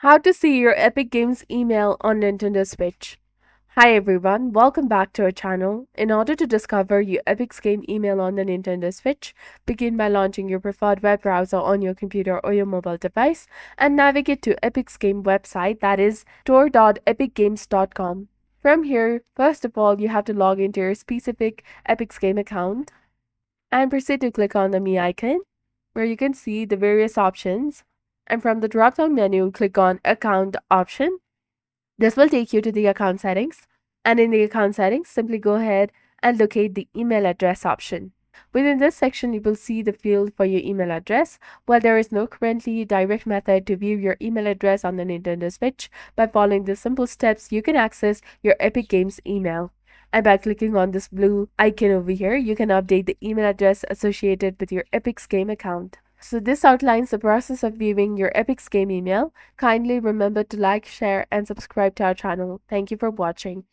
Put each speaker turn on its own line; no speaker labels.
How to see your Epic Games email on Nintendo Switch. Hi everyone, welcome back to our channel. In order to discover your Epic's game email on the Nintendo Switch, begin by launching your preferred web browser on your computer or your mobile device and navigate to Epic's game website, that is store.epicgames.com. From here, first of all, you have to log into your specific Epic's game account and proceed to click on the Me icon, where you can see the various options. And from the drop-down menu, click on Account option. This will take you to the account settings. And in the account settings, simply go ahead and locate the email address option. Within this section, you will see the field for your email address. While there is no currently direct method to view your email address on the Nintendo Switch, by following the simple steps, you can access your Epic Games email. And by clicking on this blue icon over here, you can update the email address associated with your Epic's game account. So this outlines the process of viewing your Epic's game email. Kindly remember to like, share, and subscribe to our channel. Thank you for watching.